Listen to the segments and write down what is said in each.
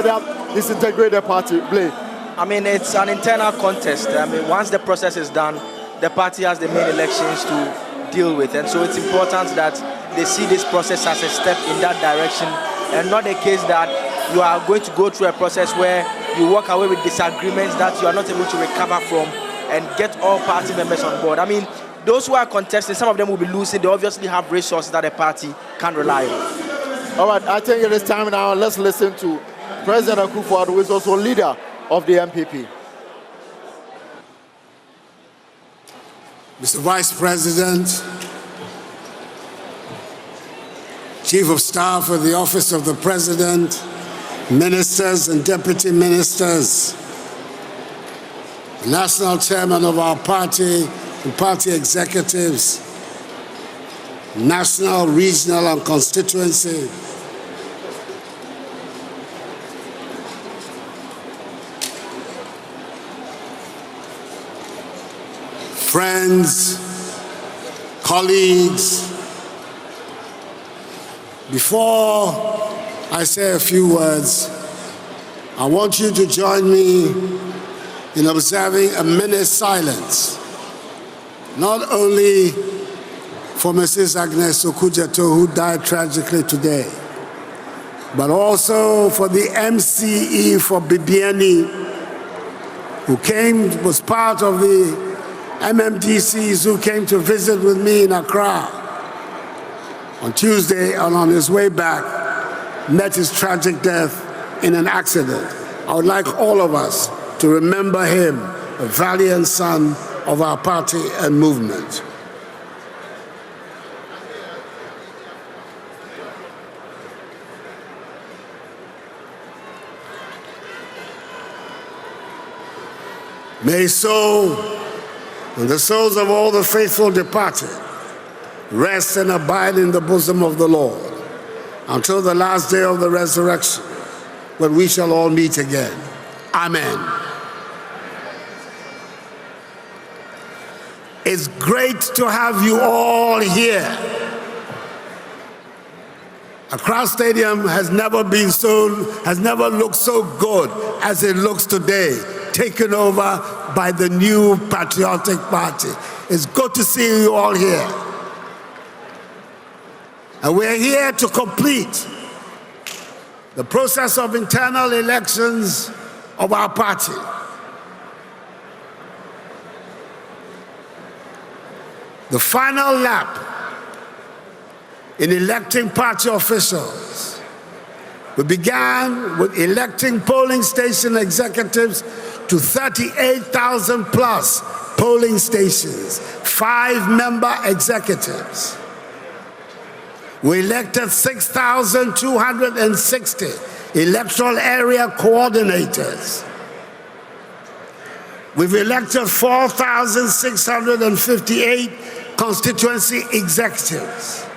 further disintegrate the party, Blake? I mean, it's an internal contest. I mean, once the process is done, the party has the main elections to deal with. And so it's important that they see this process as a step in that direction, and not a case that you are going to go through a process where you walk away with disagreements that you are not able to recover from and get all party members on board. I mean, those who are contesting, some of them will be losing. They obviously have resources that a party can rely on. All right, I think it is time now. Let's listen to President Akufo-Addo, who is also leader of the NPP. Mr. Vice President, Chief of Staff of the Office of the President, ministers and deputy ministers, national chairman of our party and party executives, national, regional, and constituency, friends, colleagues. Before I say a few words, I want you to join me in observing a minute's silence, not only for Mrs. Agnes Okujeto, who died tragically today, but also for the MCE for Bibiani, who was part of the MMDCs who came to visit with me in Accra on Tuesday, and on his way back met his tragic death in an accident. I would like all of us to remember him, a valiant son of our party and movement. May so, and the souls of all the faithful departed rest and abide in the bosom of the Lord until the last day of the resurrection, when we shall all meet again. Amen. It's great to have you all here. Accra Stadium has never looked so good as it looks today, taken over by the new patriotic party. It's good to see you all here. And we're here to complete the process of internal elections of our party. The final lap in electing party officials. We began with electing polling station executives to 38,000 plus polling stations, 5-member executives. We elected 6,260 electoral area coordinators. We've elected 4,658 constituency executives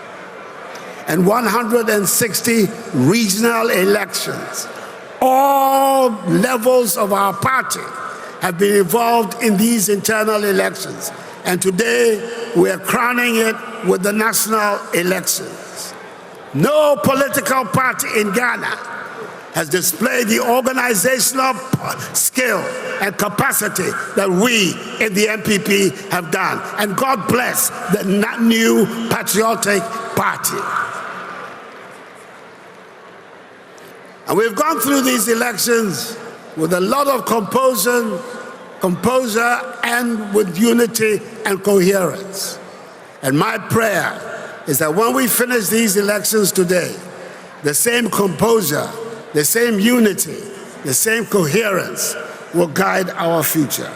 and 160 regional elections. All levels of our party have been involved in these internal elections, and today we are crowning it with the national elections. No political party in Ghana has displayed the organizational skill and capacity that we in the NPP have done. And God bless the new patriotic party. And we've gone through these elections with a lot of composure, and with unity and coherence. And my prayer is that when we finish these elections today, the same composure, the same unity, the same coherence will guide our future.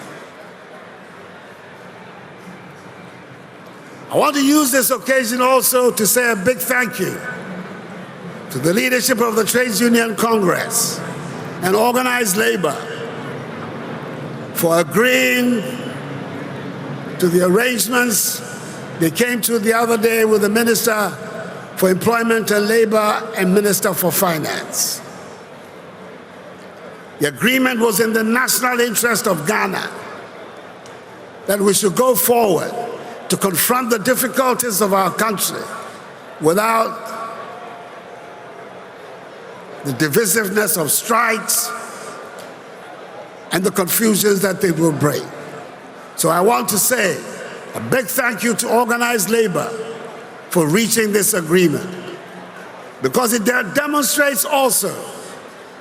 I want to use this occasion also to say a big thank you to the leadership of the Trades Union Congress and organized labor for agreeing to the arrangements they came to the other day with the Minister for Employment and Labor and Minister for Finance. The agreement was in the national interest of Ghana that we should go forward to confront the difficulties of our country without the divisiveness of strikes, and the confusions that they will bring. So I want to say a big thank you to organized labor for reaching this agreement, because it demonstrates also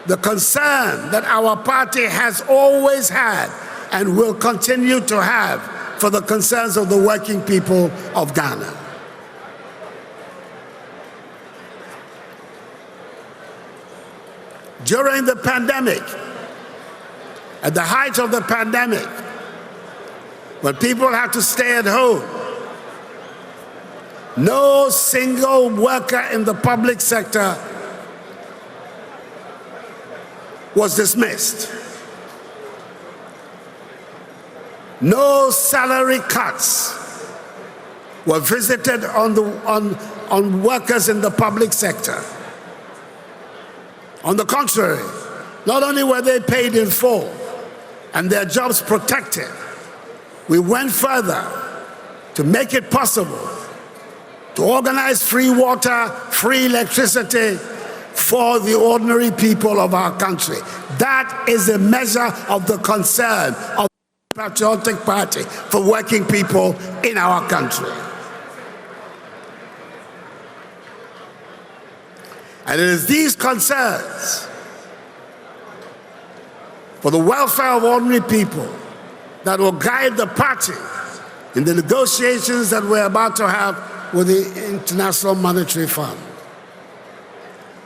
the concern that our party has always had and will continue to have for the concerns of the working people of Ghana. During the pandemic, at the height of the pandemic, when people had to stay at home, no single worker in the public sector was dismissed. No salary cuts were visited on workers in the public sector. On the contrary, not only were they paid in full and their jobs protected, we went further to make it possible to organize free water, free electricity for the ordinary people of our country. That is a measure of the concern of the Patriotic Party for working people in our country. And it is these concerns for the welfare of ordinary people that will guide the party in the negotiations that we're about to have with the International Monetary Fund.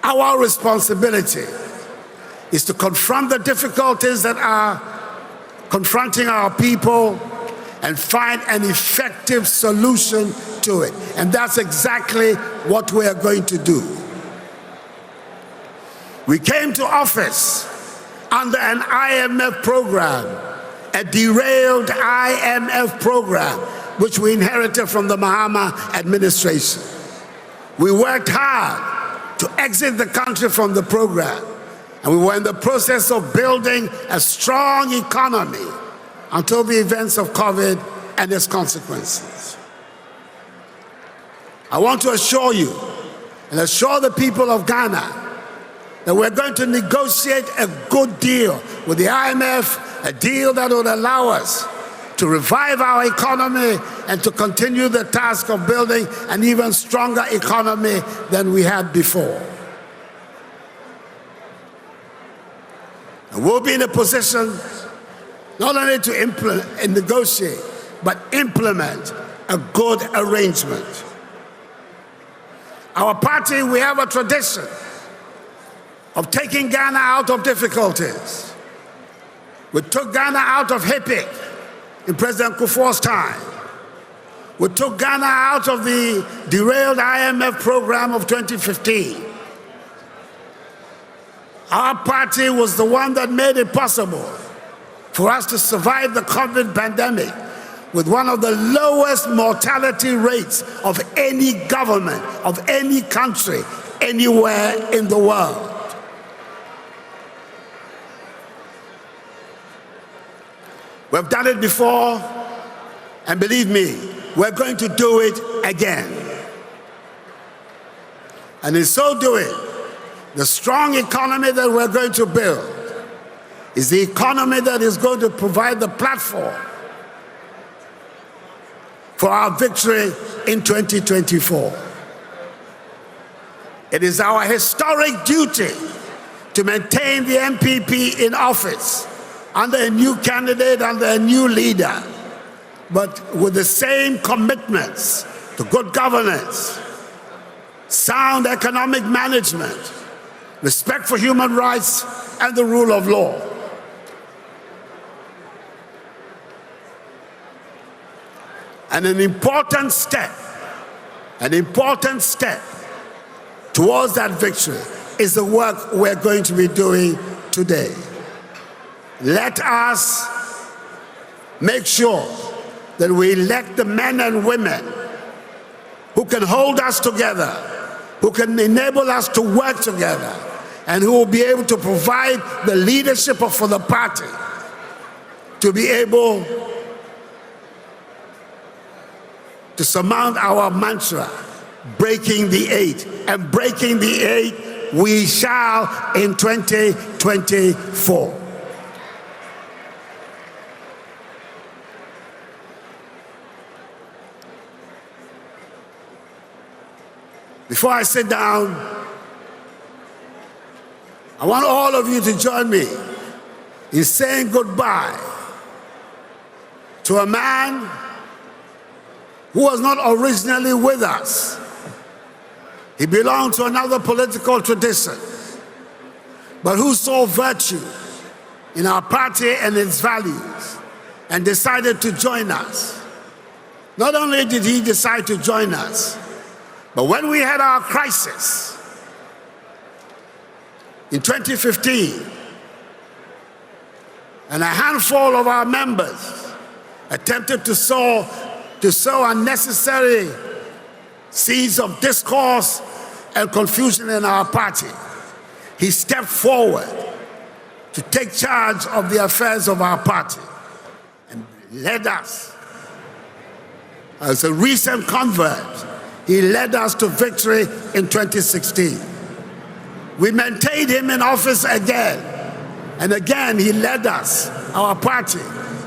Our responsibility is to confront the difficulties that are confronting our people and find an effective solution to it. And that's exactly what we are going to do. We came to office under an IMF program, a derailed IMF program, which we inherited from the Mahama administration. We worked hard to exit the country from the program, and we were in the process of building a strong economy until the events of COVID and its consequences. I want to assure you and assure the people of Ghana that we're going to negotiate a good deal with the IMF, a deal that would allow us to revive our economy and to continue the task of building an even stronger economy than we had before. And we'll be in a position not only to implement and negotiate, but implement a good arrangement. Our party, we have a tradition of taking Ghana out of difficulties. We took Ghana out of HIPIC in President Kufuor's time. We took Ghana out of the derailed IMF program of 2015. Our party was the one that made it possible for us to survive the COVID pandemic with one of the lowest mortality rates of any government, of any country, anywhere in the world. We've done it before, and believe me, we're going to do it again. And in so doing, the strong economy that we're going to build is the economy that is going to provide the platform for our victory in 2024. It is our historic duty to maintain the NPP in office under a new candidate, under a new leader, but with the same commitments to good governance, sound economic management, respect for human rights, and the rule of law. And an important step towards that victory is the work we're going to be doing today. Let us make sure that we elect the men and women who can hold us together, who can enable us to work together, and who will be able to provide the leadership for the party to be able to surmount our mantra, breaking the eight, and breaking the eight we shall in 2024. Before I sit down, I want all of you to join me in saying goodbye to a man who was not originally with us. He belonged to another political tradition, but who saw virtue in our party and its values and decided to join us. Not only did he decide to join us, but when we had our crisis in 2015, and a handful of our members attempted to sow unnecessary seeds of discourse and confusion in our party, he stepped forward to take charge of the affairs of our party and led us. As a recent convert, he led us to victory in 2016. We maintained him in office again, and again he led us, our party,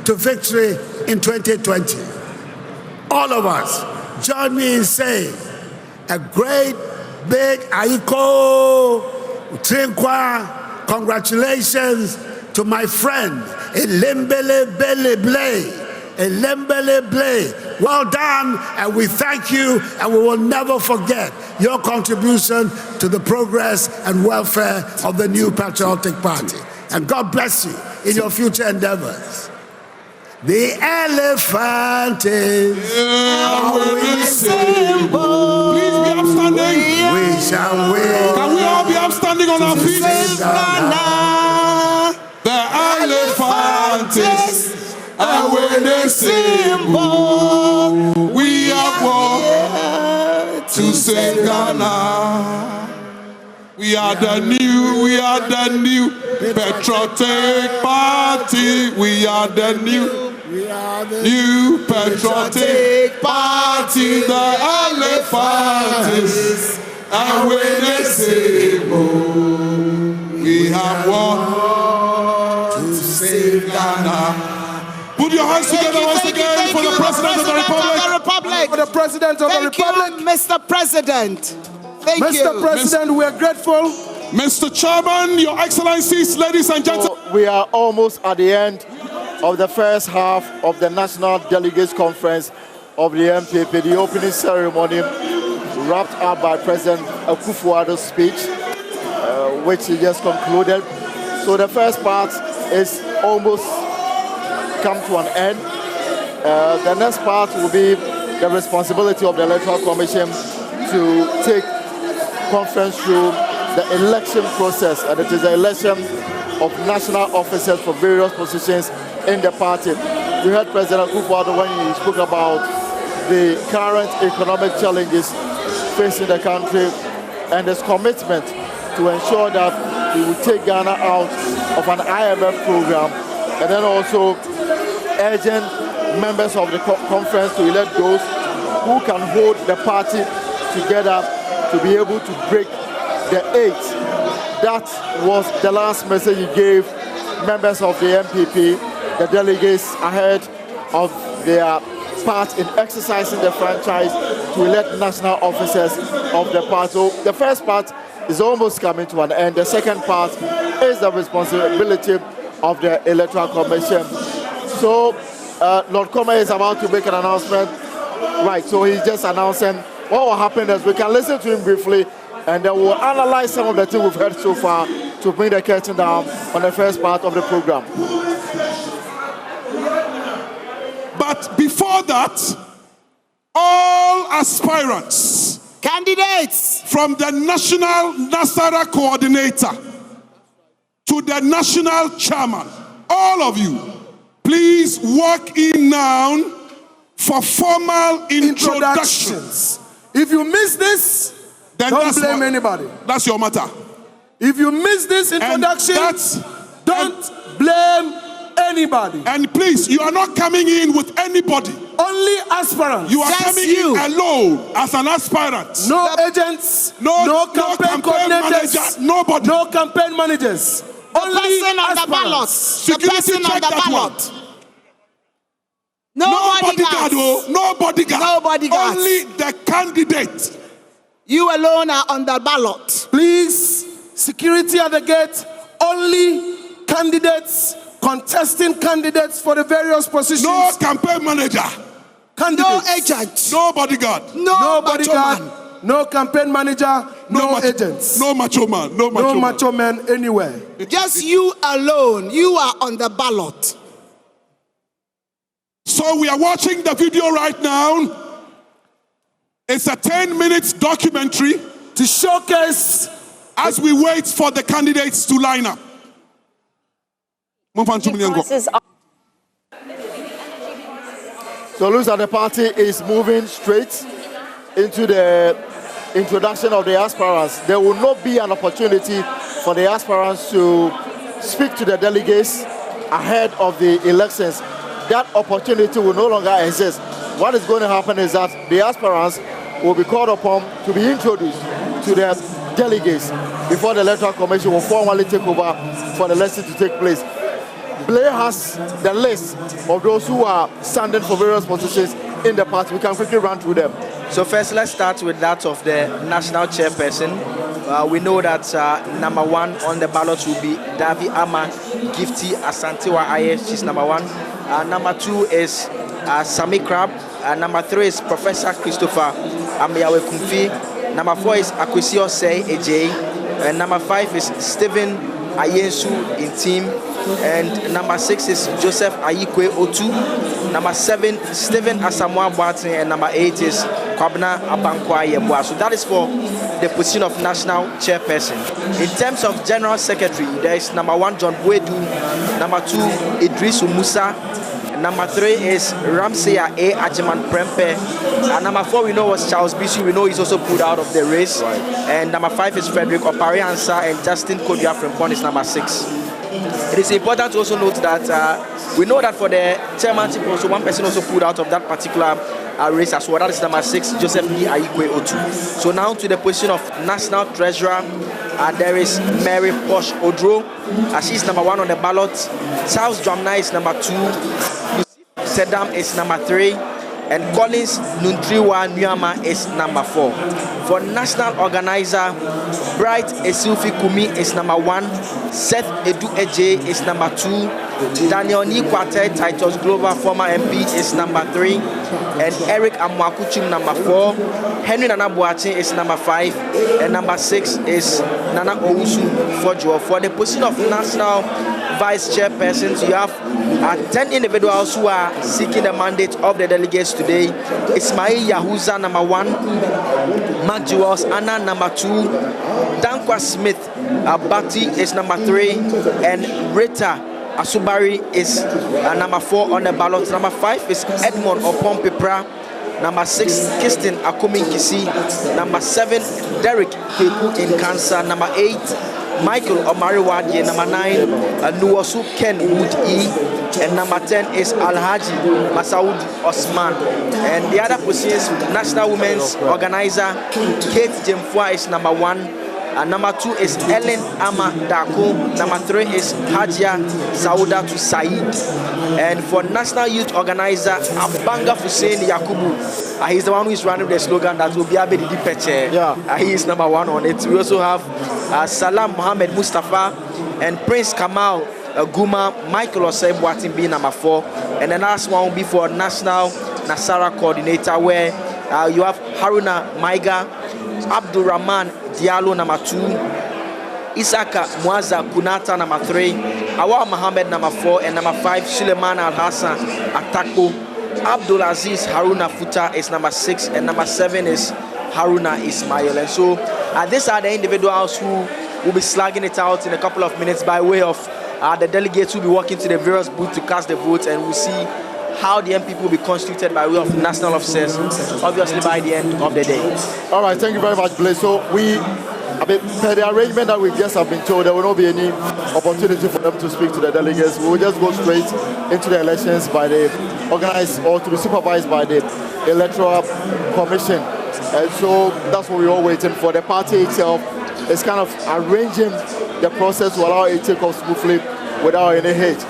to victory in 2020. All of us, join me in saying a great big Aiko Trinkwa congratulations to my friend Elembele Bele Blay. Elembele Blay. Well done, and we thank you, and we will never forget your contribution to the progress and welfare of the new patriotic party. And God bless you in your future endeavors. The elephant is our symbol. Please be upstanding. We shall win. Can we all be upstanding on our feet? The elephant is our symbol. We are born to save Ghana. We are the new patriotic party. We are the new patriotic party. The elephant is our symbol. We have won to save Ghana. Put your hands together once again for the President of the Republic. For the President of the Republic. Mr. President. Thank you. Mr. President, we are grateful. Mr. Chairman, Your Excellencies, ladies and gentlemen. So we are almost at the end of the first half of the National Delegates Conference of the NPP. The opening ceremony wrapped up by President Akufo-Addo's speech, which he just concluded. So the first part is almost come to an end. The next part will be the responsibility of the Electoral Commission to take conference through the election process, and it is the election of national officers for various positions in the party. We heard President Akufo-Addo when he spoke about the current economic challenges facing the country and his commitment to ensure that he will take Ghana out of an IMF program, and then also urging members of the conference to elect those who can hold the party together to be able to break the 8. That was the last message he gave members of the NPP, the delegates, ahead of their part in exercising the franchise to elect national officers of the party. So the first part is almost coming to an end. The second part is the responsibility of the Electoral Commission. So Lord Koma is about to make an announcement. Right, so he's just announcing what will happen is we can listen to him briefly, and then we'll analyze some of the things we've heard so far to bring the curtain down on the first part of the program. But before that, all aspirants, candidates, from the National Nasara Coordinator to the National Chairman, all of you, please walk in now for formal introductions. If you miss this, then don't blame anybody. That's your matter. If you miss this introduction, don't blame anybody. And please, you are not coming in with anybody. Only aspirants. You are Just coming you. in alone as an aspirant. No agents. No campaign manager. coordinators. Nobody. No campaign managers. Only person on the aspirants. ballot. Security The person on check the that ballot. one. No bodyguard. bodyguards. No bodyguard. No bodyguards. Only the candidate. You alone are on the ballot. Please, security at the gate. Only candidates, contesting candidates for the various positions. No campaign manager. Candidates. No agent. No bodyguard. No bodyguard. macho man. No campaign manager. No agents. No macho man. No macho No man. macho man anywhere. Just you alone. You are on the ballot. So we are watching the video right now. It's a 10-minute documentary To showcase as we wait for the candidates to line up. So looks like the party is moving straight into the introduction of the aspirants. There will not be an opportunity for the aspirants to speak to the delegates ahead of the elections. That opportunity will no longer exist. What is going to happen is that the aspirants will be called upon to be introduced to the delegates before the Electoral Commission will formally take over for the election to take place. Blair has the list of those who are standing for various positions in the party. We can quickly run through them. So first, let's start with that of the national chairperson. We know that number one on the ballot will be Davi Ama Gifty Asantewa Aye. She's number one. Number two is Sami Krab. Number three is Professor Christopher Amiyawe Kumfi. Number four is Akwesio Say Ej. And number five is Stephen Ayensu in team. And number six is Joseph Ayikwe Otu. Number seven, Stephen Asamoah Boateng. And number eight is Kwabena Abankwah Yeboah. So that is for the position of national chairperson. In terms of general secretary, there is number one, John Boedu. Number two, Idris Musa. Number three is Ramsey A. Ajiman Prempe. And number four, we know was Charles Bishi. We know he's also pulled out of the race. Right. And number five is Frederick Opare Ansa, and Justin Kodua Frimpong is number six. It is important to also note that we know that for the chairmanship, also one person also pulled out of that particular race as well. That is number six, Joseph D. Ayikwe Otu. So now to the position of national treasurer, there is Mary Posh Odro. She's number one on the ballot. Charles Dramna is number two. Sedam is number three. And Collins Nuntriwa Nyama is number four. For national organizer, Bright Esilfi Kumi is number one. Seth Edu Eje is number two. Daniel Nikwate Titus Glover, former MP, is number three. And Eric Amwakuchum, number four. Henry Nana Boateng is number five. And number six is Nana Owusu Fojo. For the position of national vice chairpersons, you have 10 individuals who are seeking the mandate of the delegates today. Ismail Yahuza, number one. Mark Jewels Anna, number two. Dankwa Smith Abati is number three. And Rita Asubari is number four on the ballot. Number five is Edmond Opompepra. Number six, Kirsten Akuminkisi. Number seven, Derek Kweku in Cancer. Number eight, Michael Omariwadje. Number nine, Nuwasu Ken Wood-E. And number 10 is Alhaji Masaud Osman. And the other positions, National Women's Organizer, Kate Jemfua is number one. And number two is Ellen Ama Dako. Number three is Hajia Sauda to Said. And for National Youth Organizer, Abanga Hussein Yakubu. He's the one who is running the slogan that will be Abedi Peche. Yeah. He is number one on it. We also have Salam Mohammed Mustafa and Prince Kamal Guma, Michael Osei Boateng being number four. And the last one will be for National Nasara Coordinator, where you have Haruna Maiga, Abdul Rahman Diallo, number two. Isaka Mwaza Kunata, number three. Awal Mohammed, number four. And number five, Suleiman Al Hassan Atako. Abdul Aziz Haruna Futa is number six. And number seven is Haruna Ismail. And so these are the individuals who will be slugging it out in a couple of minutes by way of the delegates who will be walking to the various booths to cast the votes, and we'll see how the NPP will be constituted by way of national officers, obviously by the end of the day. All right, thank you very much, Blaise. So we I mean, per the arrangement that we just have been told, there will not be any opportunity for them to speak to the delegates. We will just go straight into the elections by the organized or to be supervised by the Electoral Commission. And so that's what we're all waiting for. The party itself is kind of arranging the process to allow it to take off smoothly without any hate.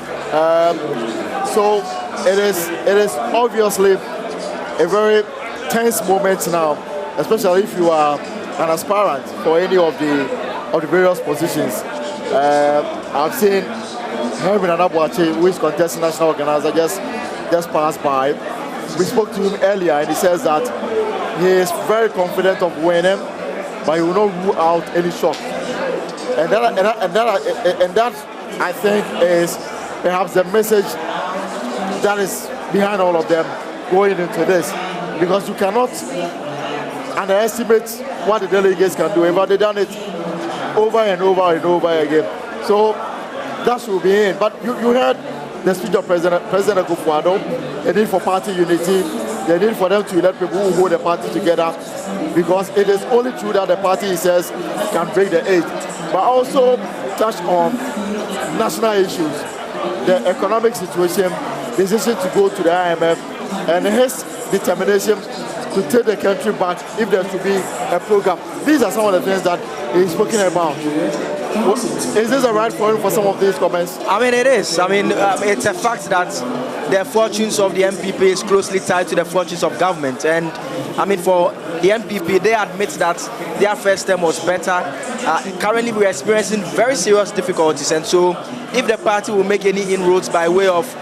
So it is obviously a very tense moment now, especially if you are an aspirant for any of the various positions. I've seen Herman Anabuache, who is contesting national organizer, just passed by. We spoke to him earlier, and he says that he is very confident of winning, but he will not rule out any shock. And that I think is perhaps the message that is behind all of them going into this, because you cannot underestimate what the delegates can do. They've done it over and over and over again. So that should be in. But you heard the speech of President Akufo-Addo, the need for party unity, the need for them to elect people who hold the party together, because it is only true that the party, he says, can break the eight. But also touch on national issues, the economic situation, decision to go to the IMF, and his determination to take the country back if there to be a program. These are some of the things that he's spoken about. Is this a right forum for some of these comments? I mean, it is. I mean, it's a fact that the fortunes of the NPP is closely tied to the fortunes of government. And I mean, for the NPP, they admit that their first term was better. Currently, we are experiencing very serious difficulties. And so, if the party will make any inroads by way of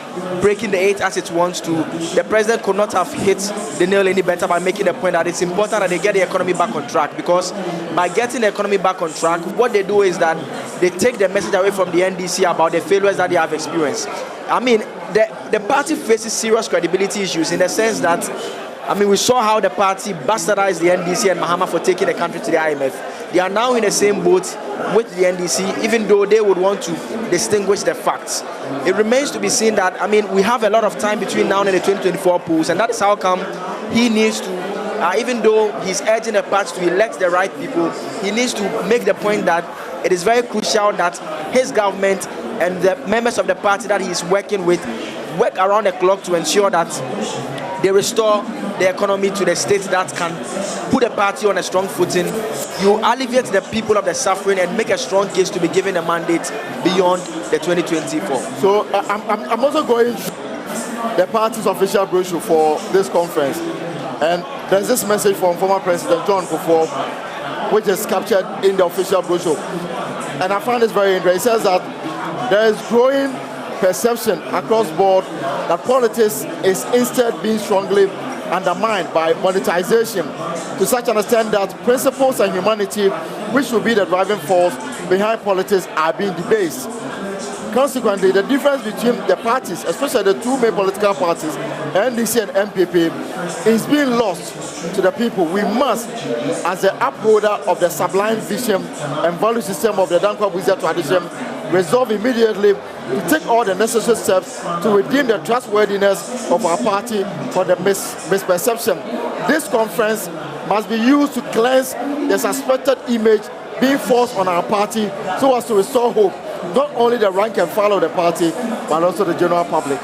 breaking the eight as it wants to, the president could not have hit the nail any better by making the point that it's important that they get the economy back on track. Because by getting the economy back on track, what they do is that they take the message away from the NDC about the failures that they have experienced. I mean, the party faces serious credibility issues in the sense that, I mean, we saw how the party bastardized the NDC and Mahama for taking the country to the IMF. They are now in the same boat with the NDC, even though they would want to distinguish the facts. It remains to be seen that, I mean, we have a lot of time between now and the 2024 polls, and that is how come he needs to, even though he's urging the party to elect the right people, he needs to make the point that it is very crucial that his government and the members of the party that he's working with work around the clock to ensure that they restore the economy to the state that can put the party on a strong footing. You alleviate the people of the suffering and make a strong case to be given a mandate beyond the 2024. So I'm also going to the party's official brochure for this conference. And there's this message from former President John Akufo, which is captured in the official brochure. And I found this very interesting. It says that there is growing perception across board that politics is instead being strongly undermined by monetization to such an extent that principles and humanity, which should be the driving force behind politics, are being debased. Consequently, the difference between the parties, especially the two main political parties, NDC and NPP, is being lost to the people. We must, as the upholder of the sublime vision and value system of the Dankwa Wizard tradition, resolve immediately to take all the necessary steps to redeem the trustworthiness of our party from the misperception. This conference must be used to cleanse the suspected image being forced on our party so as to restore hope, not only the rank and file of the party, but also the general public.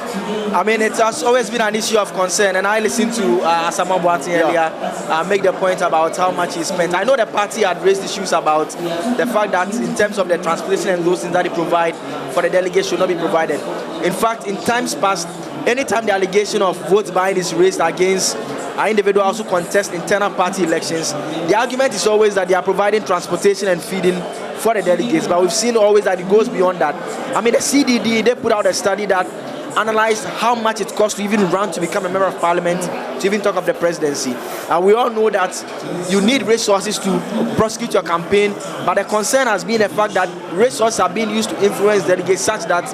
I mean, it has always been an issue of concern, and I listened to Asama Boateng earlier make the point about how much he spent. I know the party had raised issues about the fact that in terms of the transportation and those things that they provide for the delegates should not be provided. In fact, in times past, anytime the allegation of votes buying is raised against individuals who contest internal party elections, the argument is always that they are providing transportation and feeding for the delegates, but we've seen always that it goes beyond that. I mean, the CDD, they put out a study that analyzed how much it costs to even run to become a member of parliament, to even talk of the presidency. And we all know that you need resources to prosecute your campaign, but the concern has been the fact that resources are being used to influence delegates such that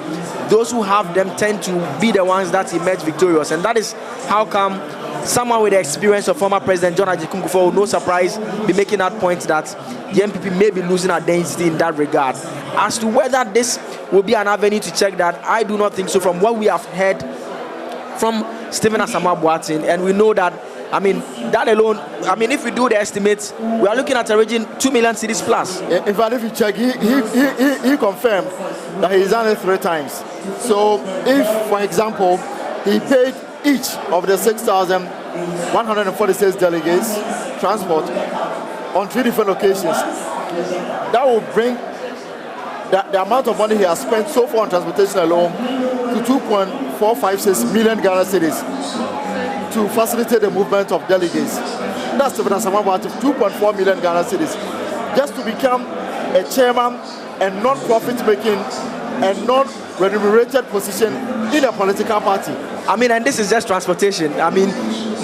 those who have them tend to be the ones that emerge victorious. And that is how come someone with the experience of former President John Ajay Kufuor will, no surprise, be making that point that the NPP may be losing identity in that regard. As to whether this will be an avenue to check that, I do not think so from what we have heard from Stephen Asama Boateng, and we know that I mean, that alone, I mean, if we do the estimates, we are looking at a region 2 million cities plus. In fact, if you check, he confirmed that he's done it 3 times. So if, for example, he paid each of the 6,146 delegates transport on 3 different locations, that will bring the amount of money he has spent so far on transportation alone to 2.456 million Ghana cedis to facilitate the movement of delegates. That's about 2.4 million Ghana cedis just to become a chairman and non-profit making and non-remunerated position in a political party. I mean, and this is just transportation. I mean,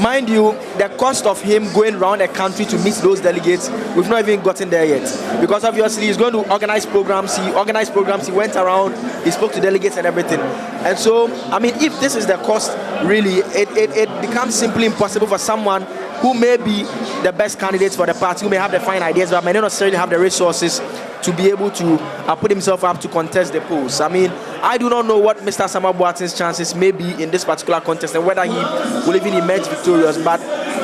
mind you, the cost of him going around the country to meet those delegates, we've not even gotten there yet. Because obviously he's going to organize programs. He organized programs, he went around, he spoke to delegates and everything. And so, I mean, if this is the cost, really, it becomes simply impossible for someone who may be the best candidate for the party, who may have the fine ideas, but may not necessarily have the resources to be able to put himself up to contest the polls. I mean, I do not know what Mr. Samuel Boateng's chances may be in this particular contest and whether he will even emerge victorious, but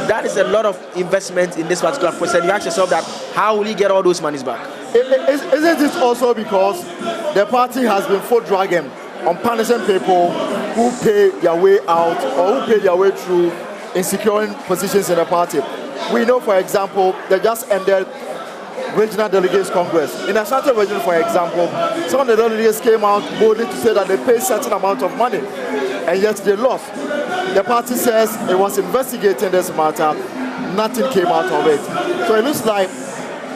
that is a lot of investment in this particular process. You ask yourself that, how will he get all those monies back? Isn't it also because the party has been foot dragging on punishing people who pay their way out or who pay their way through in securing positions in the party? We know, for example, they just ended Regional Delegates Congress. In Ashanti region, for example, some of the delegates came out boldly to say that they paid certain amount of money, and yet they lost. The party says it was investigating this matter, nothing came out of it. So it looks like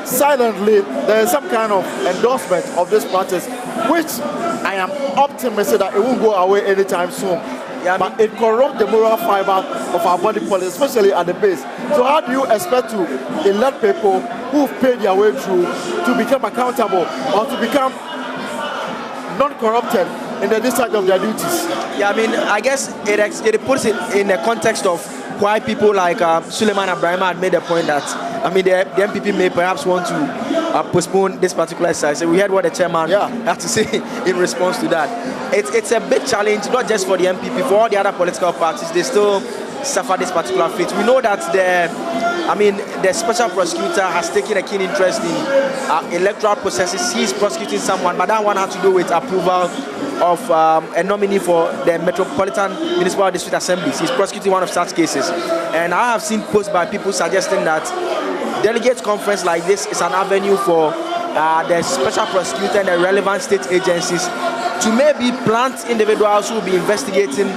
silently there is some kind of endorsement of this practice, which I am optimistic that it won't go away anytime soon. Yeah, but it corrupts the moral fiber of our body policy, especially at the base. So how do you expect to elect people who've paid their way through to become accountable or to become non-corrupted in the discharge of their duties? Yeah, I mean, I guess it puts it in the context of why people like Suleiman Abraham had made the point that, I mean, the NPP may perhaps want to postpone this particular exercise. We heard what the chairman had to say in response to that. It's a big challenge, not just for the NPP, for all the other political parties. They still suffer this particular fate. We know that the special prosecutor has taken a keen interest in electoral processes. He's prosecuting someone, but that one has to do with approval of a nominee for the Metropolitan Municipal District Assemblies. He's prosecuting one of such cases. And I have seen posts by people suggesting that delegates conference like this is an avenue for the special prosecutor and the relevant state agencies to maybe plant individuals who will be investigating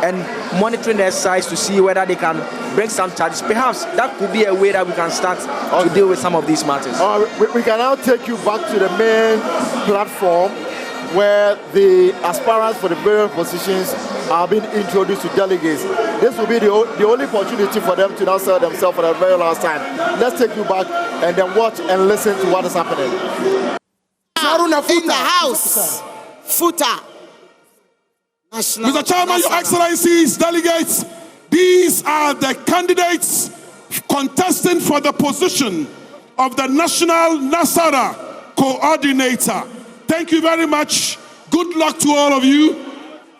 and monitoring the exercise to see whether they can bring some charges. Perhaps that could be a way that we can start to deal with some of these matters. We can now take you back to the main platform where the aspirants for the various positions are being introduced to delegates. This will be the only opportunity for them to now sell themselves for the very last time. Let's take you back and then watch and listen to what is happening. In the house, Futa. Mr. Chairman, Your Excellencies, delegates, these are the candidates contesting for the position of the National Nasara Coordinator. Thank you very much. Good luck to all of you.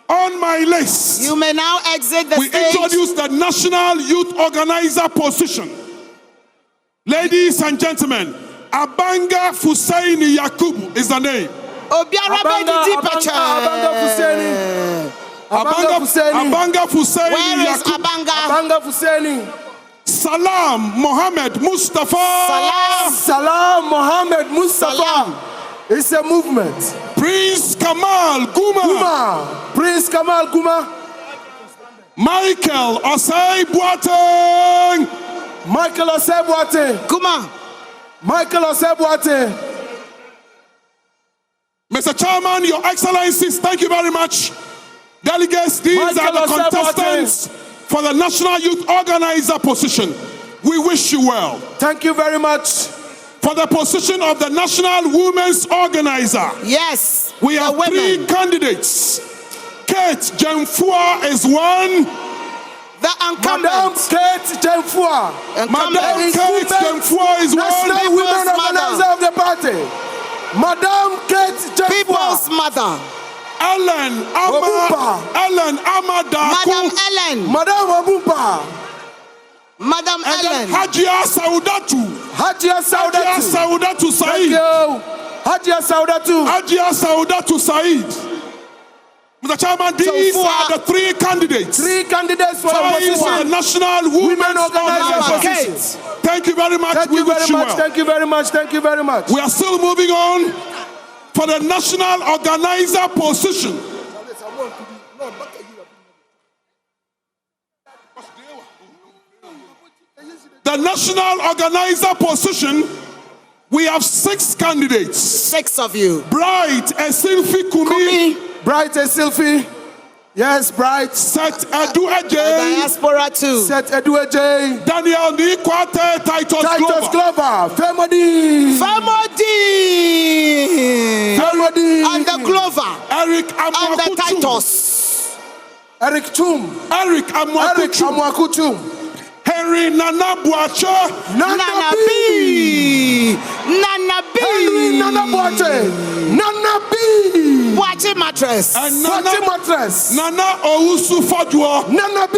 On my list, you may now exit the stage. We introduce the National Youth Organizer position. Ladies and gentlemen, Abanga Fusaini Yakubu is the name. Abanga Fusaini Where is Yakubu. Abanga Fusaini? Salam Mohammed Mustafa. Salam Mohammed Mustafa. It's a movement. Prince Kamal Guma. Prince Kamal Guma. Michael Osei Boateng. Michael Osei Boateng. Guma. Michael Osei Boateng. Mr. Chairman, Your Excellencies, thank you very much. Delegates, these Michael are the contestants for the National Youth Organizer position. We wish you well. Thank you very much. For the position of the National Women's Organizer, yes, we have 3 candidates. Kate Jemfua is one. The incumbent. Madam Kate Jemfua. Madam Kate Jemfua is one. National Women Organizer of the party. Madam Kate Jemfua. People's mother. Ellen Amadaku. Madam Ellen. Madam Wabumpa. Madam Ellen. Hajia Saudatu. Hajia Saudatu Thank Said. you. Hajia Saudatu. Hajia Saudatu Said. Mr. Chairman, these are the three candidates. Three candidates for the Vying for the position. National Women's Organization. Organization. Thank you very much. Thank you very much. Thank you very much. Thank you very much. We are still moving on for the National Organizer position. The National Organizer position, we have 6 candidates. 6 of you. Bright Esilfi Kumi. Bright Esilfi. Yes, Bright. Set Edu Eje. Diaspora 2. Set Edu Eje. Daniel Nikwate. Titus Glover. Famody. And the Glover. Eric And the Amwakutum. Titus. Eric Amwakutum. Henry Nana Buache. Nana B. Henry Nana B. Buache mattress. And Nana Ousu Fodwo. Nana B.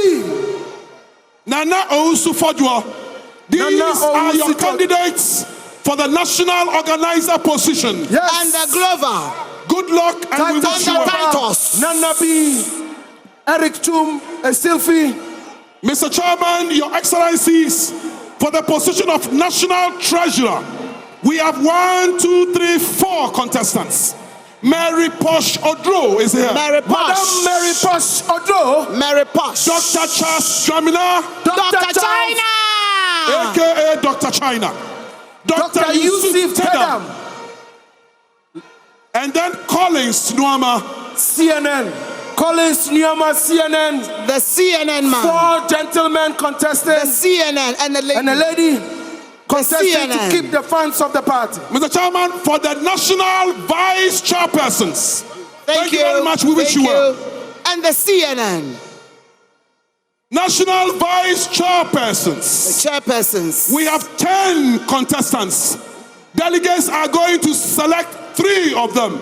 These are your candidates for the National Organizer position. Yes. And the Glover. Good luck and we wish you well. Titus. Nana B. Eric Chum. Esilfi. Mr. Chairman, Your Excellencies, for the position of National Treasurer, we have 1, 2, 3, 4 contestants. Mary Posh Odro is here. Mary Posh. Madam Mary Posh Odro. Mary Posh. Dr. Charles Jamina. Dr. China. AKA Dr. China. Dr. Yusuf Tedam. And then Collins Nuama. CNN. Collins Nuama, CNN. The CNN man. 4 gentlemen The contested. CNN and the lady. And a lady contested to CNN. keep the funds of the party. Mr. Chairman, for the National Vice Chairpersons. Thank you very much. We wish you well. And the CNN. National Vice Chairpersons. The chairpersons. We have 10 contestants. Delegates are going to select 3 of them.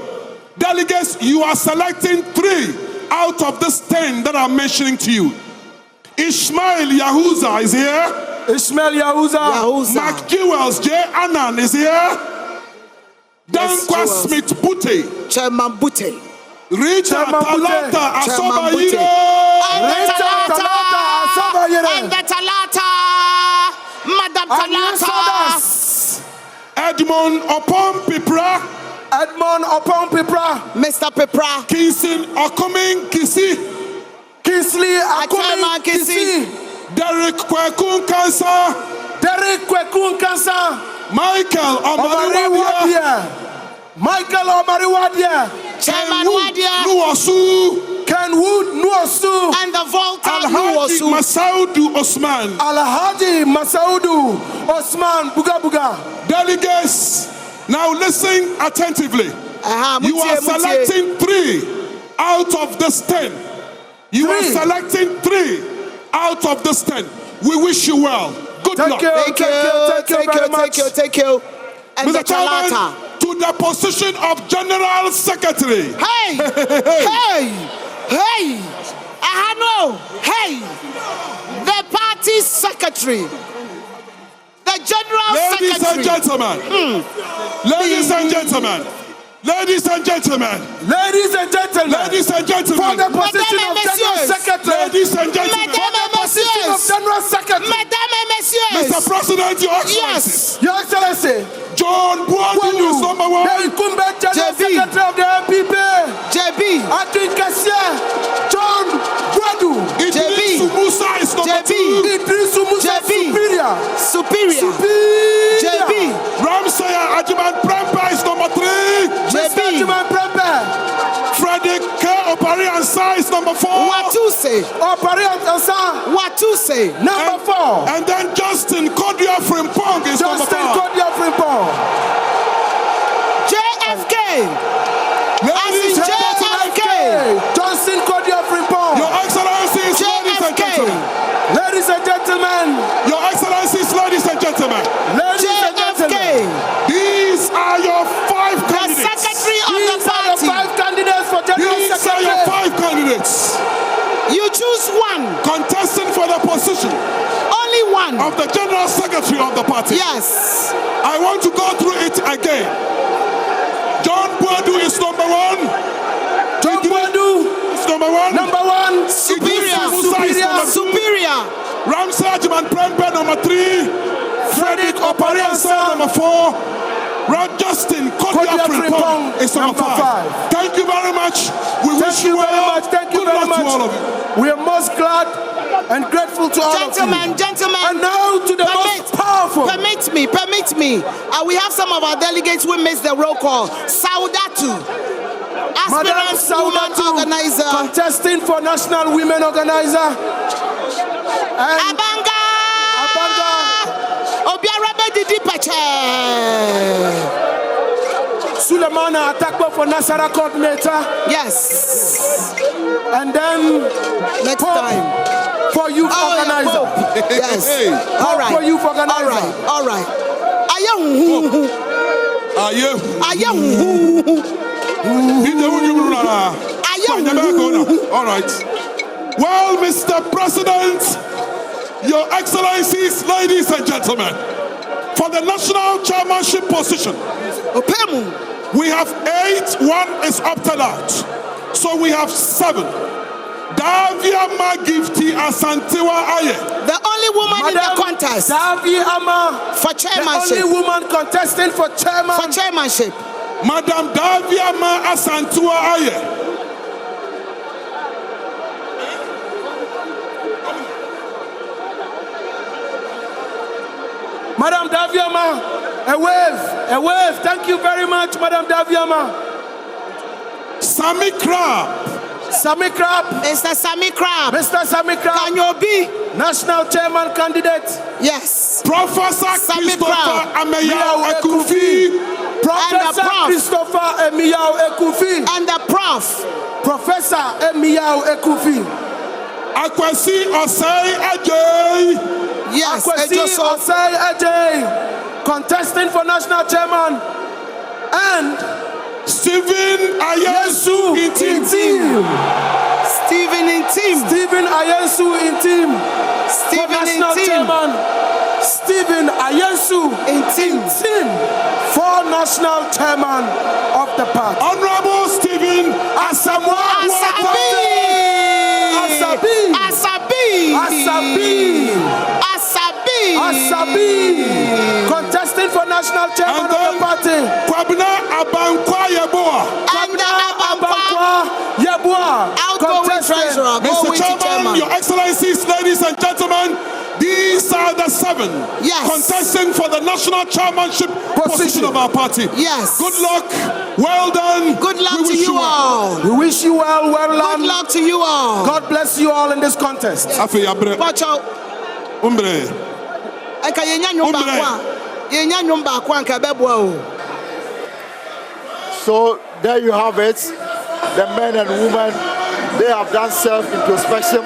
Delegates, you are selecting 3 out of this 10 that I'm mentioning to you. Ishmael Yahuza is here. Ishmael Yahuza. Mark Jewels, J. Annan is here. Dankwa Jewels. Smith Bute. Chairman Bute. Richard Talata Chairman Bute. Asobayire. And the Talata. Madam Talata. Edmond Opon Pipra. Mr. Pepra. Kinsin Okumin Kisi. Kingsley Chairman Akumi Kisi. Derek Kwekun Kansa. Michael Omariwadia. Chairman Wadia. Nuwasu. Kenwood Nuosu. And the Volta Alhaji Nuosu. Masaudu Osman. Alhaji Masaudu Osman Buga. Delegates, now listen attentively. You are selecting 3 out of this 10. You are selecting 3 out of this 10. We wish you well. Good luck. Thank you. And Mr. the Chairman, Talata. to the position of General Secretary. Hey! The party secretary. The general Ladies secretary. and gentlemen. Ladies and gentlemen. Ladies and gentlemen. Ladies and gentlemen. Ladies and gentlemen. For the position of General Secretary. Ladies and gentlemen. For the position of General Secretary. Mesdames et messieurs. Mr. President, Your Excellency. Yes. Your Excellency. John Buadu is number 1. The incumbent General JB. Secretary of the NPP. JB. Akin Kasia. John Buadu. Idris Musa is number 2. Idris Musa Superior. JB. Ramsaya Ajiman Prempa is number 3. JB. Ajiman Prempa. Frederick K. Opari Ansa is number 4. Watuse. Opari Ansa. Watuse. Number 4. And then Justin Kodia Frimpong is number 5. JFK. Ladies and gentlemen. Johnson Kodia Frimpong. Your Excellencies, ladies and gentlemen. Ladies and gentlemen. Your Excellencies, ladies and gentlemen. JFK. These are your 5 The candidates. secretary of the These are party. your 5 candidates for General These are Secretary. your 5 candidates. You choose one. Contesting for the position. Only 1. of the General Secretary of the party. Yes. I want to go through it again. John Boadu is number 1. John Boadu is number 1. Number 1. Superior. Ramsey Ajiman Prempe number 3. Frederick Opariansa number 4. Rod Justin Kodia Frimpong is number 5. Thank you very much. We wish you well. Thank you very much. To all of you. We are most glad and grateful to all of you. Gentlemen. And now to the most powerful. Permit me. We have some of our delegates who missed the roll call. Saudatu, aspirant woman organizer. Contesting for National Women Organizer. And Abanga. Obiarabe Didi Pache. Sulemana Atakpo for Nasara coordinator. Yes. And then next Pope time for youth organizer. Yes. All right. For youth organizer. All right. All right. Well, Mr. President, Your Excellencies, ladies and gentlemen, for the national chairmanship position, we have 8. 1 is opted out. So we have 7. Davia Magifti Asantewa Aye. The only woman in the contest. Davia Ama for chairmanship. The only woman contesting for chairmanship. Madam Davia Ma Asantewa Aye. Madam Daviama, a wave. Thank you very much, Madam Daviama. Sami Crab. Mr. Sami Crab. Can you be national chairman candidate? Yes. Professor Christopher Ameyao Ekufi. Professor Christopher Ameyao Ekufi. And the prof. Professor Ameyao Ekufi. Akwesi Osei Ajay. Yes, Osei Ajay, contesting for national chairman, and Stephen Ayensu in team. Stephen Ayensu in team. Chairman. Stephen Ayensu in team for national chairman of the party. Honorable Stephen Asabi, contesting for national chairman of the party. Kwabena Abankwa Yeboah, outgoing treasurer. Mr. Chairman, Your Excellencies, ladies and gentlemen, these are the 7 contesting for the national chairmanship position of our party. Yes. Good luck. Well done. Good luck to you all. We wish you well done. Good luck to you all. God bless you all in this contest. Watch out. So there you have it. The men and women, they have done self-introspection.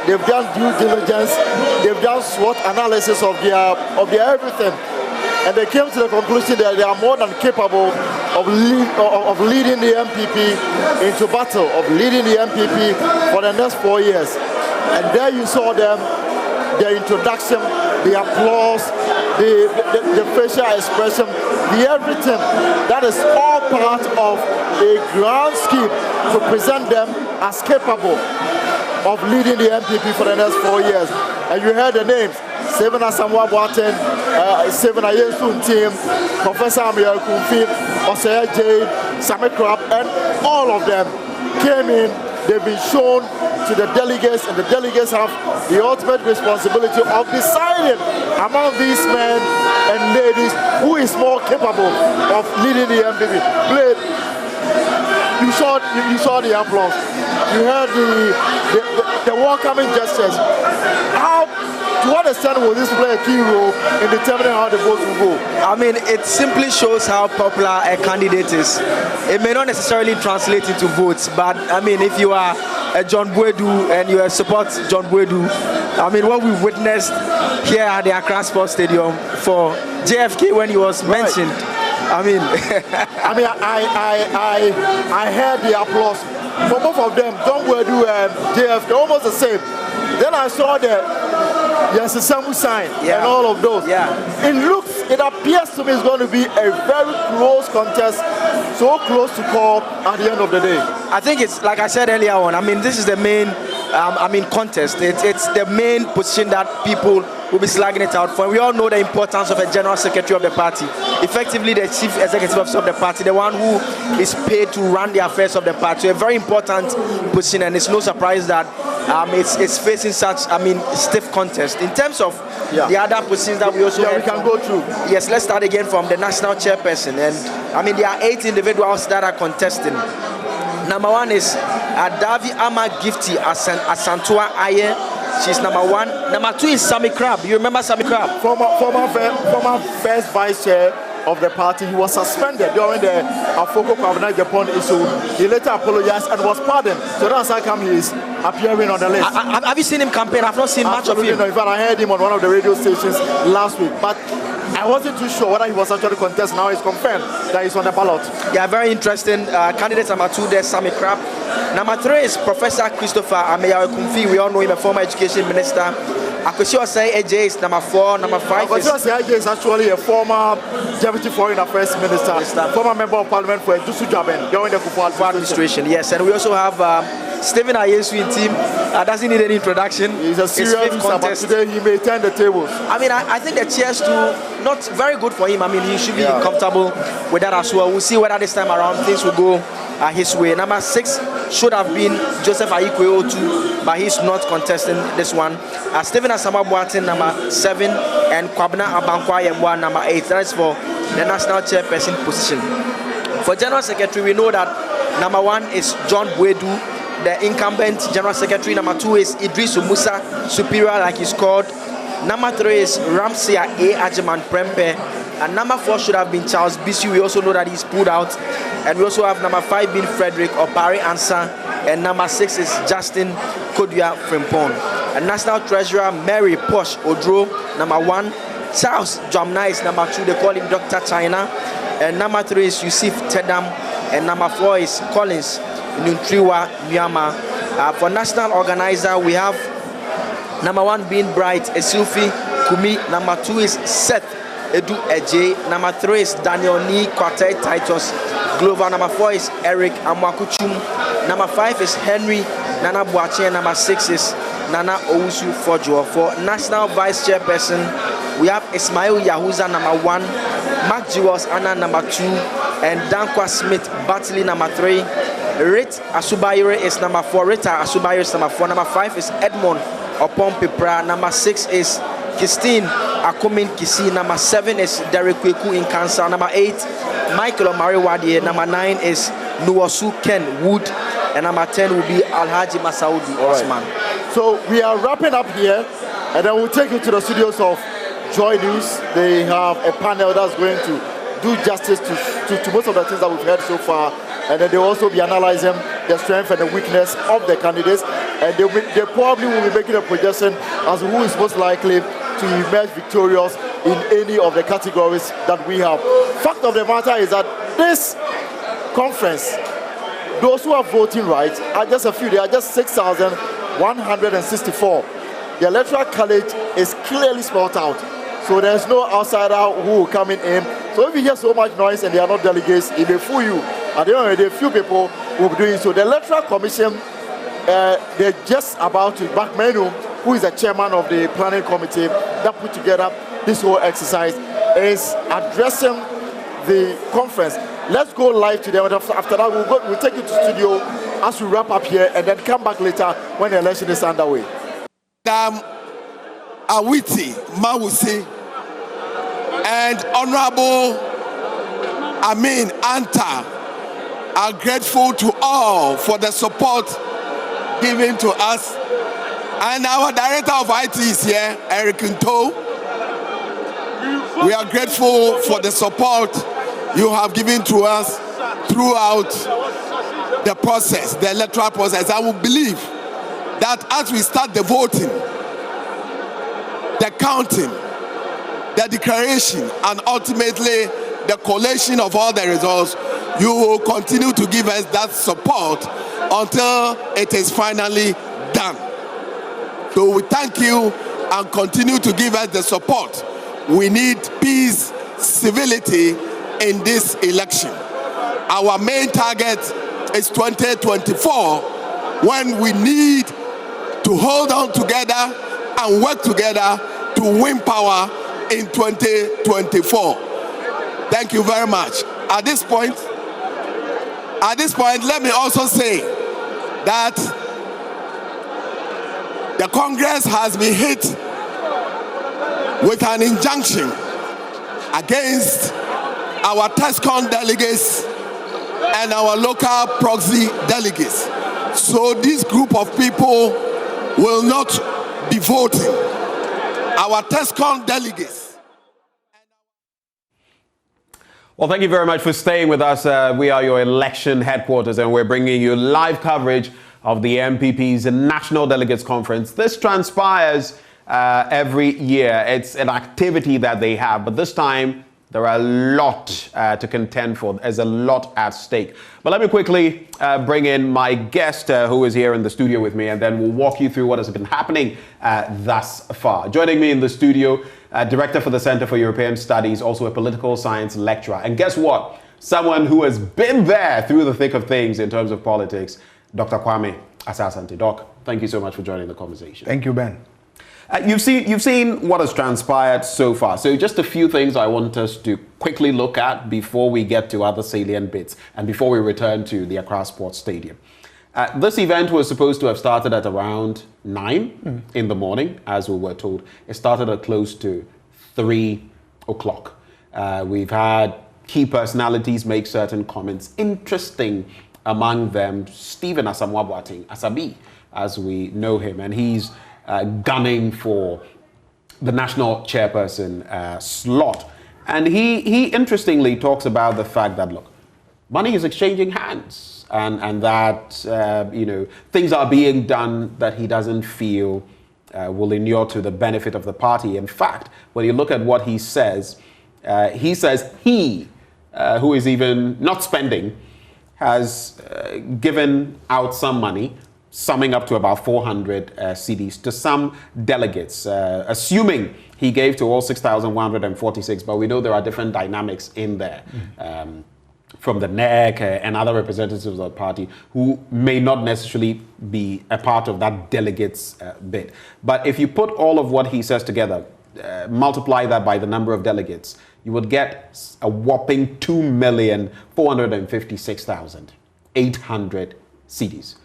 They've done due diligence. They've done SWOT analysis of their everything. And they came to the conclusion that they are more than capable of leading the NPP into battle, of leading the NPP for the next 4 years. And there you saw them, their introduction, the applause, the facial expression, the everything. That is all part of a grand scheme to present them as capable of leading the NPP for the next 4 years. And you heard the names: Stephen Asamoah Boateng, Stephen Ayensu team, Professor Ameyao Ekufi, Osei Ajay, Sami Crab, and all of them came in. They've been shown to the delegates, and the delegates have the ultimate responsibility of deciding among these men and ladies who is more capable of leading the NPP. You saw the applause. You heard the welcoming gestures. To what extent will this play a key role in determining how the votes will go? I mean, it simply shows how popular a candidate is. It may not necessarily translate into votes, but I mean, if you are a John Boadu and you support John Boadu, I mean, what we've witnessed here at the Accra Sports Stadium for JFK when he was mentioned, I mean, I heard the applause for both of them. John Boadu and JFK, almost the same. Then I saw the yes, the Samu sign, Yeah. and all of those. Yeah. It appears to me it's going to be a very close contest, so close to call at the end of the day. I think it's like I said earlier on. I mean, this is the main, contest. It's the main position that people will be slugging it out for. We all know the importance of a general secretary of the party, effectively the chief executive officer of the party, the one who is paid to run the affairs of the party. A very important position, and it's no surprise that it's facing such, stiff contest. In terms of the other positions that we also we can go through. Yes, let's start again from the national chairperson, and there are 8 individuals that are contesting. Number 1 is Davi Ama Gifty Asantua Aye. She's number 1. Number 2 is Sammy Crab. You remember Sammy Crab? Former first vice chair of the party. He was suspended during the Akufo-Addo Japan issue. He later apologized and was pardoned. So that's how come he is appearing on the list. Have you seen him campaign? I've not seen much of him. No, in fact, I heard him on one of the radio stations last week, but I wasn't too sure whether he was actually contesting. Now it's confirmed that he's on the ballot. Yeah, very interesting. Candidate number 2 there, Sammy Crab. Number 3 is Professor Christopher Ameyawe Kumfi. We all know him, a former education minister. Akufo-Addo AJ is number 4. Number 5 is Akufo-Addo AJ is actually a former deputy foreign affairs minister, former member of parliament for Dusu Jaben during the Akufo-Addo administration. Yes, and we also have Stephen Ayesu in team. Doesn't need any introduction. He's a serious contest. Today he may turn the tables. I think the chairs too, not very good for him. He should be comfortable with that as well. We'll see whether this time around things will go his way. Number 6 should have been Joseph Ayikwe Otu, but he's not contesting this one. Stephen Asama Boatin, number 7, and Kwabena Abankwa Yemwa, number 8. That is for the national chairperson position. For general secretary, we know that number 1 is John Buedu, the incumbent general secretary. Number 2 is Idris Musa, superior like he's called. Number 3 is Ramsia A. Ajiman Prempe. And number 4 should have been Charles Bisi. We also know that he's pulled out. And we also have number 5 being Frederick Opari Ansa. And number 6 is Justin Kodua Frimpong. And national treasurer Mary Posh Odro, number 1. Charles Jamna is number 2. They call him Dr. China. And number 3 is Yusuf Tedam. And number 4 is Collins Nuntriwa Nyama. For national organizer, we have number 1 being Bright Esilfi Kumi. Number 2 is Seth Edu Eje. Number 3 is Daniel Ni Kwate Titus Glover. Number 4 is Eric Amwakuchum. Number 5 is Henry Nana Boache. Number 6 is Nana Owusu Fojo. For national vice chairperson, we have Ismail Yahuza number 1, Mark Jewels Anna number 2, and Dankwa Smith Batley number 3. Rit Asubayire is number 4. Rita Asubayire is number 4. Number 5 is Edmond Opon Pipra. Number 6 is Christine Akomin Kisi. Number 7 is Derek Kweku in Cancer. Number 8, Michael Omari Wadie. Number 9 is Nuwasu Ken Wood. And number 10 will be Alhaji Masaudi Osman. So we are wrapping up here, and then we'll take you to the studios of JoyNews. They have a panel that's going to do justice to most of the things that we've heard so far. And then they'll also be analyzing the strength and the weakness of the candidates. And they probably will be making a projection as to who is most likely to emerge victorious in any of the categories that we have. Fact of the matter is that this conference, those who are voting right are just a few. They are just 6,164. The electoral college is clearly spelled out. So there's no outsider who will come in. So if you hear so much noise and they are not delegates, it may fool you. At the end of the day, few people will be doing so. The Electoral Commission, they're just about to, Back Menu, who is the chairman of the planning committee that put together this whole exercise, is addressing the conference. Let's go live to them. After that, we'll take you to the studio as we wrap up here and then come back later when the election is underway. Awiti Mawusi and Honorable Amin Anta are grateful to all for the support given to us. And our director of IT is here, Eric Nto. We are grateful for the support you have given to us throughout the process, the electoral process. I will believe that as we start the voting, the counting, the declaration, and ultimately the collation of all the results, you will continue to give us that support until it is finally done. So we thank you and continue to give us the support. We need peace, civility in this election. Our main target is 2024, when we need to hold on together and work together to win power in 2024. Thank you very much. At this point, let me also say that the Congress has been hit with an injunction against our TESCON delegates and our local proxy delegates. So this group of people will not be voting. Our TESCON delegates. Well, thank you very much for staying with us. We are your election headquarters, and we're bringing you live coverage of the NPP's National Delegates Conference. This transpires every year. It's an activity that they have, but this time there are a lot to contend for. There's a lot at stake. But let me quickly bring in my guest who is here in the studio with me, and then we'll walk you through what has been happening thus far. Joining me in the studio, Director for the Center for European Studies, also a political science lecturer. And guess what? Someone who has been there through the thick of things in terms of politics, Dr. Kwame Asah-Asante. Doc, thank you so much for joining the conversation. Thank you, Ben. You've seen what has transpired so far. So just a few things I want us to quickly look at before we get to other salient bits and before we return to the Accra Sports Stadium. This event was supposed to have started at around 9 in the morning, as we were told. It started at close to 3 o'clock. We've had key personalities make certain comments. Interesting among them, Stephen Asamoah Boateng, Asabi, as we know him, and he's gunning for the national chairperson slot. And he interestingly talks about the fact that, look, money is exchanging hands, and that things are being done that he doesn't feel will inure to the benefit of the party. In fact, when you look at what he says he, who is even not spending, has given out some money, summing up to about 400 CDs to some delegates, assuming he gave to all 6,146, but we know there are different dynamics in there. From the NEC and other representatives of the party who may not necessarily be a part of that delegates bid. But if you put all of what he says together, multiply that by the number of delegates, you would get a whopping 2,456,800 CDs.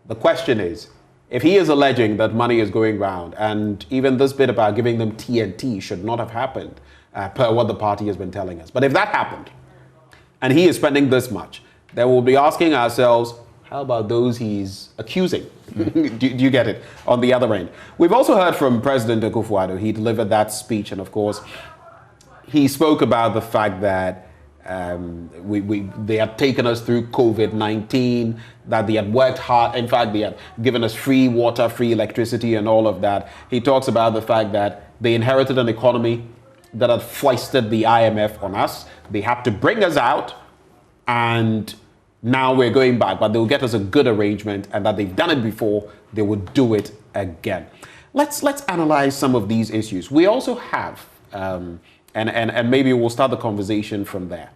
The question is, if he is alleging that money is going round, and even this bit about giving them TNT should not have happened, per what the party has been telling us. But if that happened, and he is spending this much, then we'll be asking ourselves, how about those he's accusing? do you get it? On the other end. We've also heard from President Akufo-Addo. He delivered that speech, and of course, he spoke about the fact that they had taken us through COVID-19, that they had worked hard. In fact, they had given us free water, free electricity, and all of that. He talks about the fact that they inherited an economy that had foisted the IMF on us. They had to bring us out, and now we're going back, but they'll get us a good arrangement, and that they've done it before, they would do it again. Let's analyze some of these issues. We also have, and maybe we'll start the conversation from there.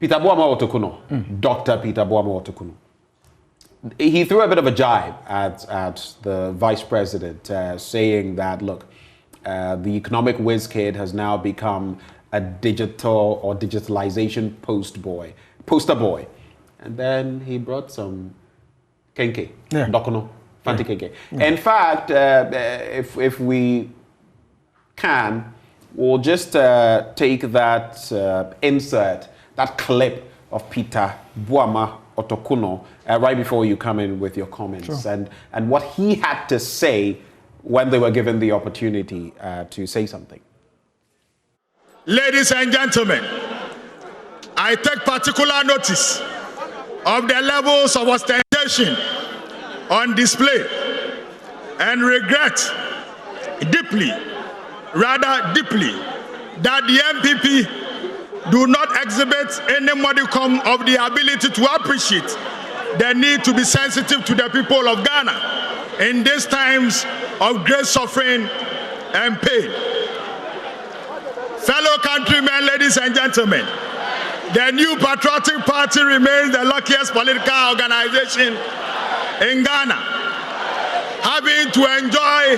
Peter Boama Otokuno, Dr. Peter Boama Otokuno. He threw a bit of a jibe at the vice president, saying that, look, the economic whiz kid has now become a digital or digitalization poster boy. And then he brought some kenke, dokono, fanti kenke. In fact, if we can, we'll just take that insert, that clip of Peter Boama Otokuno right before you come in with your comments. Sure. And what he had to say when they were given the opportunity to say something. Ladies and gentlemen, I take particular notice of the levels of ostentation on display and regret deeply, rather deeply, that the NPP do not exhibit any modicum of the ability to appreciate the need to be sensitive to the people of Ghana in these times of great suffering and pain. Fellow countrymen, ladies and gentlemen, the new Patriotic Party remains the luckiest political organization in Ghana, having to enjoy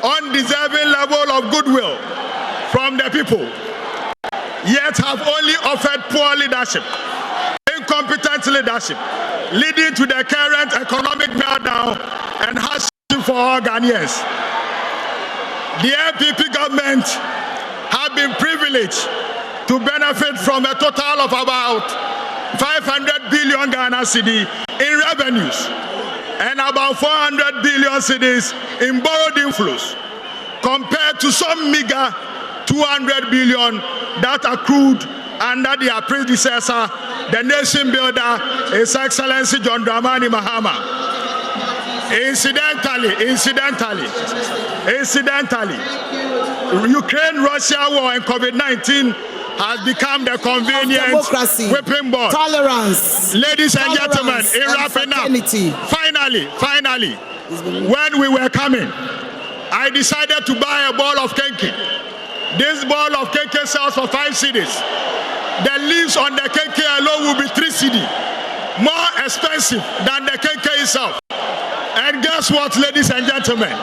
undeserving level of goodwill from the people, yet have only offered poor leadership, incompetent leadership, leading to the current economic meltdown and hardship for all Ghanaians. The NPP government have been privileged to benefit from a total of about 500 billion Ghana cedi in revenues and about 400 billion cedis in borrowed inflows, compared to some meager 200 billion that accrued under their predecessor, the nation builder, His Excellency John Dramani Mahama. Incidentally, Ukraine-Russia war and COVID-19 has become the convenient whipping boy. Tolerance. Ladies and gentlemen, in wrapping up, finally, when we were coming, I decided to buy a ball of kenke. This ball of kenke sells for 5 cedis. The leaves on the kenke alone will be 3 cedi, more expensive than the kenke itself. And guess what, ladies and gentlemen?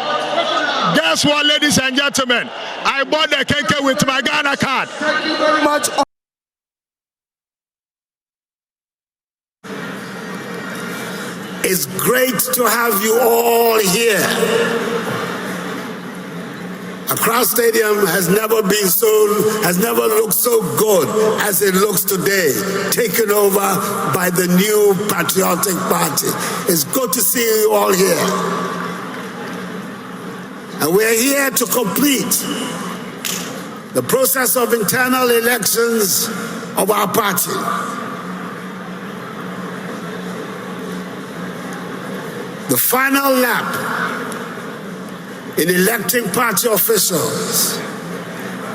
I bought the kenke with my Ghana card. Thank you very much. It's great to have you all here. Accra Stadium has never looked so good as it looks today, taken over by the new Patriotic Party. It's good to see you all here. And we're here to complete the process of internal elections of our party. The final lap in electing party officials.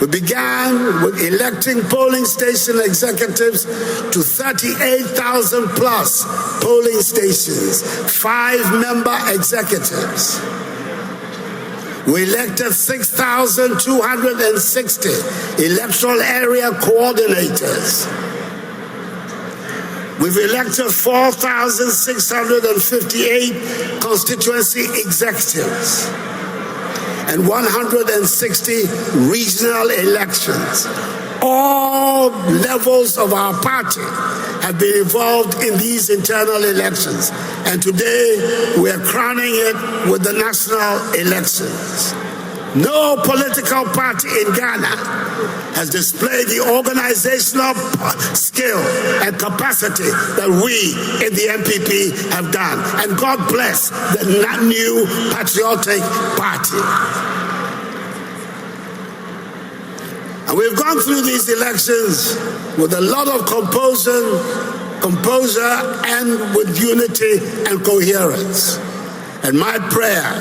We began with electing polling station executives to 38,000 plus polling stations, 5-member executives. We elected 6,260 electoral area coordinators. We've elected 4,658 constituency executives and 160 regional elections. All levels of our party have been involved in these internal elections, and today we are crowning it with the national elections. No political party in Ghana has displayed the organizational skill and capacity that we in the NPP have done. And God bless the new Patriotic Party. And we've gone through these elections with a lot of composure and with unity and coherence. And my prayer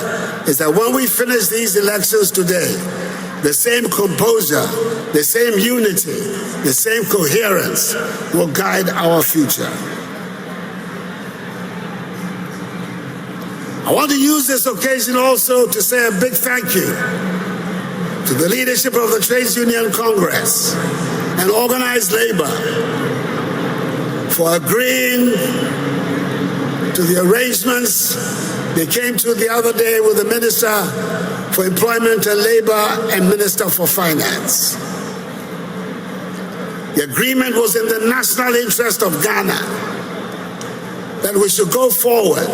is that when we finish these elections today, the same composure, the same unity, the same coherence will guide our future. I want to use this occasion also to say a big thank you to the leadership of the Trades Union Congress and organized labor for agreeing to the arrangements they came to the other day with the Minister for Employment and Labor and Minister for Finance. The agreement was in the national interest of Ghana that we should go forward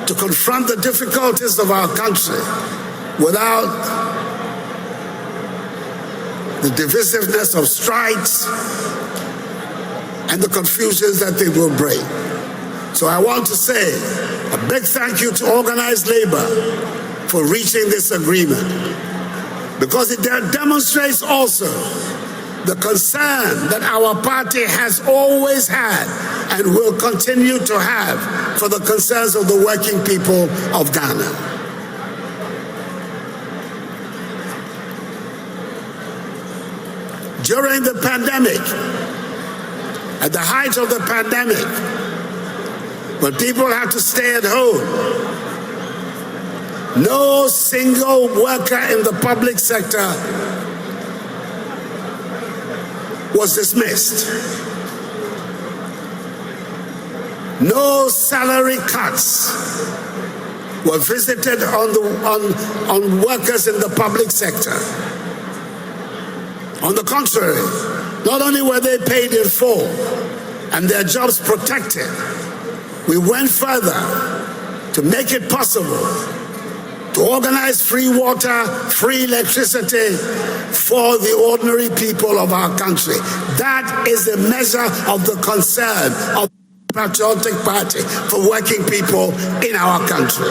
to confront the difficulties of our country without the divisiveness of strikes and the confusions that they will bring. So I want to say a big thank you to organized labor for reaching this agreement, because it demonstrates also the concern that our party has always had and will continue to have for the concerns of the working people of Ghana. During the pandemic, at the height of the pandemic, when people had to stay at home, No single worker in the public sector was dismissed. No salary cuts were visited on workers in the public sector. On the contrary, not only were they paid in full and their jobs protected, we went further to make it possible to organize free water, free electricity for the ordinary people of our country. That is a measure of the concern of the Patriotic Party for working people in our country.